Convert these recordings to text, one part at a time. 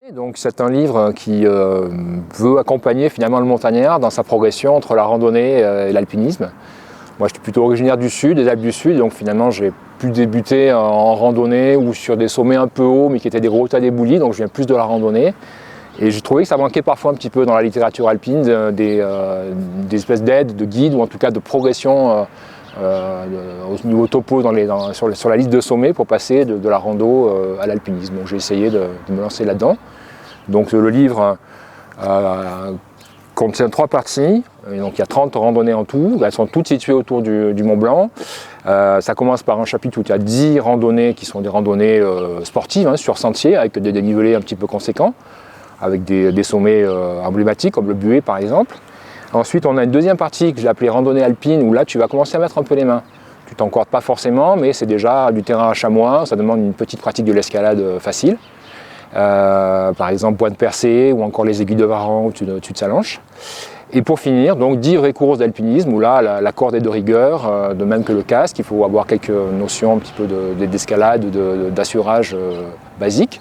Donc c'est un livre qui veut accompagner finalement le montagnard dans sa progression entre la randonnée et l'alpinisme. Moi je suis plutôt originaire du sud, des Alpes du Sud, donc finalement j'ai pu débuter en randonnée ou sur des sommets un peu hauts mais qui étaient des gros tas d'éboulis, donc je viens plus de la randonnée. Et j'ai trouvé que ça manquait parfois un petit peu dans la littérature alpine des espèces d'aides, de guides ou en tout cas de progression au niveau topo sur la liste de sommets pour passer de la rando à l'alpinisme. Donc j'ai essayé de me lancer là-dedans. Donc le livre contient 3 parties, et donc il y a 30 randonnées en tout, elles sont toutes situées autour du Mont Blanc. Ça commence par un chapitre où il y a 10 randonnées qui sont des randonnées sportives sur sentier avec des dénivelés un petit peu conséquents, avec des sommets emblématiques comme le Buet par exemple. Ensuite on a une deuxième partie que j'ai appelée randonnée alpine où là tu vas commencer à mettre un peu les mains. Tu t'encordes pas forcément mais c'est déjà du terrain à chamois, ça demande une petite pratique de l'escalade facile. Par exemple Bois de Percé ou encore les aiguilles de Varan où tu te s'allonges. Et pour finir, donc 10 vraies courses d'alpinisme où là la corde est de rigueur, de même que le casque, il faut avoir quelques notions un petit peu d'escalade, d'assurage basique.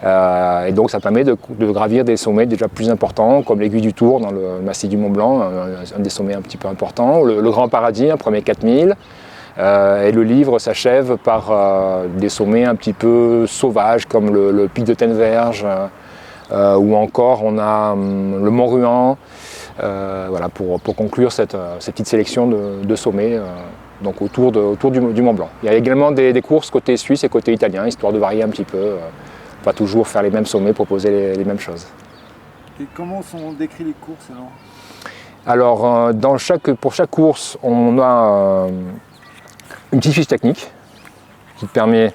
Et donc ça permet de gravir des sommets déjà plus importants comme l'Aiguille du Tour dans le massif du Mont Blanc, un des sommets un petit peu importants, le Grand Paradis, un premier 4000. Et le livre s'achève par des sommets un petit peu sauvages comme le pic de Tenverge ou encore on a le Mont Ruan, voilà, pour conclure cette petite sélection de sommets donc autour du Mont Blanc. Il y a également des courses côté suisse et côté italien, histoire de varier un petit peu, pas toujours faire les mêmes sommets, proposer les mêmes choses. Et comment sont décrites les courses alors? Alors pour chaque course, on a une petite fiche technique qui te permet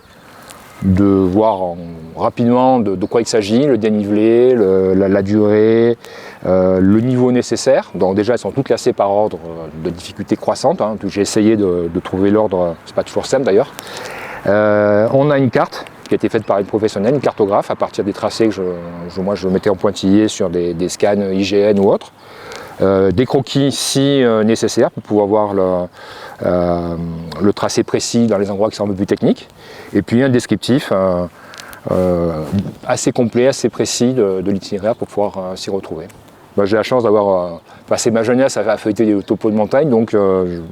de voir rapidement de quoi il s'agit, le dénivelé, la durée, le niveau nécessaire. Donc déjà elles sont toutes classées par ordre de difficulté croissante, J'ai essayé de trouver l'ordre, c'est pas toujours simple d'ailleurs. On a une carte qui a été faite par une professionnelle, une cartographe, à partir des tracés que moi je mettais en pointillé sur des scans IGN ou autres. Des croquis si nécessaire pour pouvoir voir le tracé précis dans les endroits qui sont un peu plus techniques. Et puis un descriptif assez complet, assez précis de l'itinéraire pour pouvoir s'y retrouver. J'ai la chance d'avoir passé ma jeunesse à feuilleter des topos de montagne, donc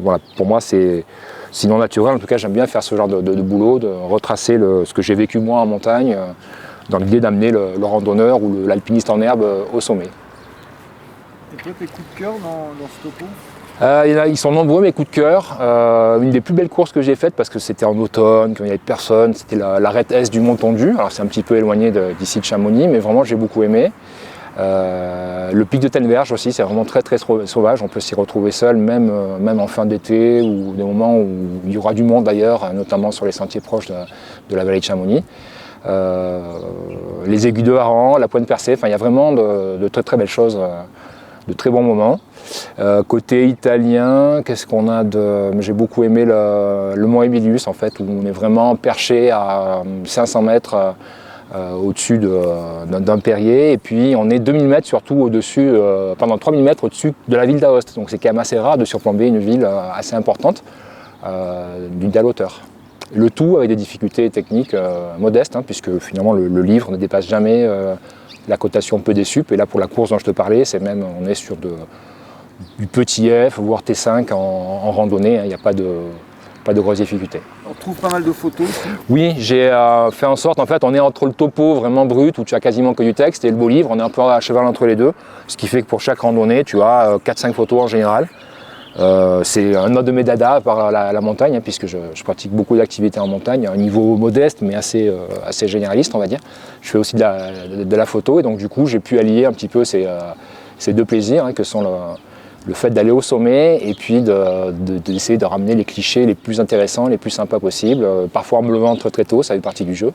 voilà, pour moi c'est sinon naturel. En tout cas j'aime bien faire ce genre de boulot, de retracer ce que j'ai vécu moi en montagne, dans l'idée d'amener le randonneur ou l'alpiniste en herbe au sommet. Et toi, tes coups de cœur dans ce topo? Ils sont nombreux mes coups de cœur. Une des plus belles courses que j'ai faites, parce que c'était en automne, quand il n'y avait personne, c'était l'arête est du Mont Tondu. Alors c'est un petit peu éloigné d'ici de Chamonix, mais vraiment j'ai beaucoup aimé. Le pic de Tenverge aussi, c'est vraiment très très sauvage. On peut s'y retrouver seul, même en fin d'été ou des moments où il y aura du monde d'ailleurs, notamment sur les sentiers proches de la vallée de Chamonix. Les aiguilles de Varan, la Pointe Percée, il y a vraiment de très très belles choses. De très bons moments. Côté italien, qu'est-ce qu'on a j'ai beaucoup aimé le Mont Emilius en fait, où on est vraiment perché à 500 mètres au-dessus d'un perrier, et puis on est 2000 mètres surtout au-dessus, pendant 3000 mètres au-dessus de la ville d'Aoste. Donc c'est quand même assez rare de surplomber une ville assez importante d'une telle hauteur. Le tout avec des difficultés techniques modestes, puisque finalement le livre ne dépasse jamais la cotation peu des sup, et là pour la course dont je te parlais, on est sur du petit F, voire T5 en randonnée, il n'y a pas de grosses difficultés. On trouve pas mal de photos aussi. Oui, j'ai fait en sorte, en fait, on est entre le topo vraiment brut, où tu as quasiment que du texte, et le beau livre, on est un peu à cheval entre les deux, ce qui fait que pour chaque randonnée, tu as 4-5 photos en général. C'est un autre de mes dadas par la montagne, puisque je pratique beaucoup d'activités en montagne, à un niveau modeste mais assez généraliste on va dire. Je fais aussi de la photo, et donc du coup j'ai pu allier un petit peu ces deux plaisirs que sont le fait d'aller au sommet et puis d'essayer de ramener les clichés les plus intéressants, les plus sympas possibles, parfois en me levant très très tôt, ça fait partie du jeu.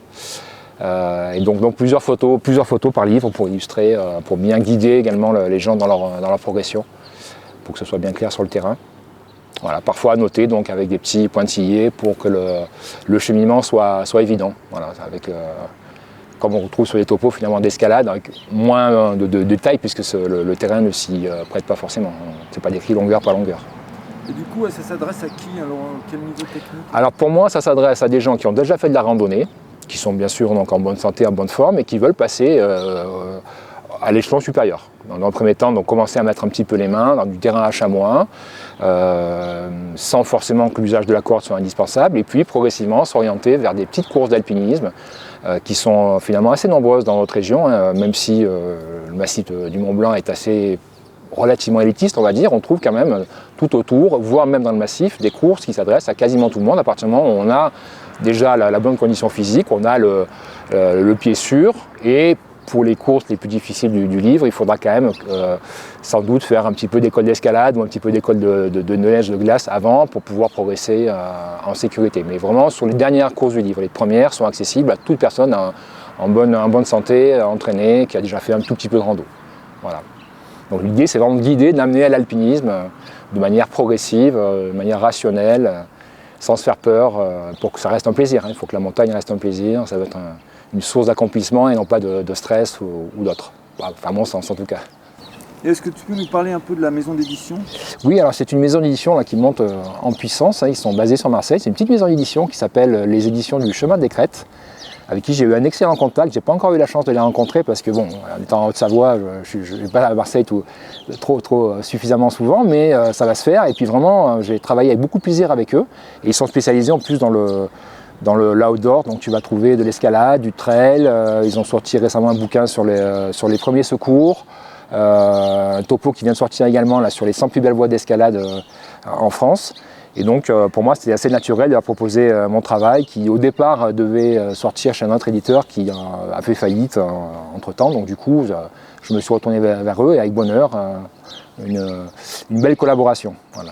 Et donc plusieurs photos par livre pour illustrer, pour bien guider également les gens dans leur progression, pour que ce soit bien clair sur le terrain. Voilà, parfois annoté donc avec des petits pointillés pour que le cheminement soit évident. Voilà, comme on retrouve sur les topos finalement d'escalade, avec moins de détails puisque le terrain ne s'y prête pas forcément. C'est pas décrit longueur par longueur. Et du coup, ça s'adresse à qui? Alors, quel niveau technique? Alors pour moi, ça s'adresse à des gens qui ont déjà fait de la randonnée, qui sont bien sûr donc en bonne santé, en bonne forme, et qui veulent passer à l'échelon supérieur. Dans le premier temps, donc, commencer à mettre un petit peu les mains dans du terrain à chamois, sans forcément que l'usage de la corde soit indispensable, et puis progressivement s'orienter vers des petites courses d'alpinisme qui sont finalement assez nombreuses dans notre région, hein, même si le massif du Mont Blanc est assez relativement élitiste, on va dire, on trouve quand même tout autour, voire même dans le massif, des courses qui s'adressent à quasiment tout le monde à partir du moment où on a déjà la bonne condition physique, on a le pied sûr, et pour les courses les plus difficiles du livre, il faudra quand même sans doute faire un petit peu d'école d'escalade ou un petit peu d'école de neige, de glace avant pour pouvoir progresser en sécurité. Mais vraiment, sur les dernières courses du livre, les premières sont accessibles à toute personne en bonne santé, entraînée, qui a déjà fait un tout petit peu de rando. Voilà. Donc l'idée, c'est vraiment de guider, d'amener à l'alpinisme de manière progressive, de manière rationnelle, sans se faire peur, pour que ça reste un plaisir. Il faut que la montagne reste un plaisir, ça va être une source d'accomplissement et non pas de stress ou d'autre. Enfin, à mon sens en tout cas. Est-ce que tu peux nous parler un peu de la maison d'édition ? Oui, alors c'est une maison d'édition qui monte en puissance. Ils sont basés sur Marseille. C'est une petite maison d'édition qui s'appelle les éditions du Chemin des Crêtes, avec qui j'ai eu un excellent contact. Je n'ai pas encore eu la chance de les rencontrer parce que, bon, en étant en Haute-Savoie, je ne vais pas à Marseille trop suffisamment souvent, mais ça va se faire. Et puis vraiment, j'ai travaillé avec beaucoup de plaisir avec eux. Et ils sont spécialisés en plus dans l'outdoor, donc tu vas trouver de l'escalade, du trail. Ils ont sorti récemment un bouquin sur les premiers secours. Un topo qui vient de sortir également là, sur les 100 plus belles voies d'escalade en France. Et donc pour moi c'était assez naturel de leur proposer mon travail qui au départ devait sortir chez un autre éditeur qui a fait faillite entre temps. Donc du coup je me suis retourné vers eux et avec bonheur une belle collaboration. Voilà.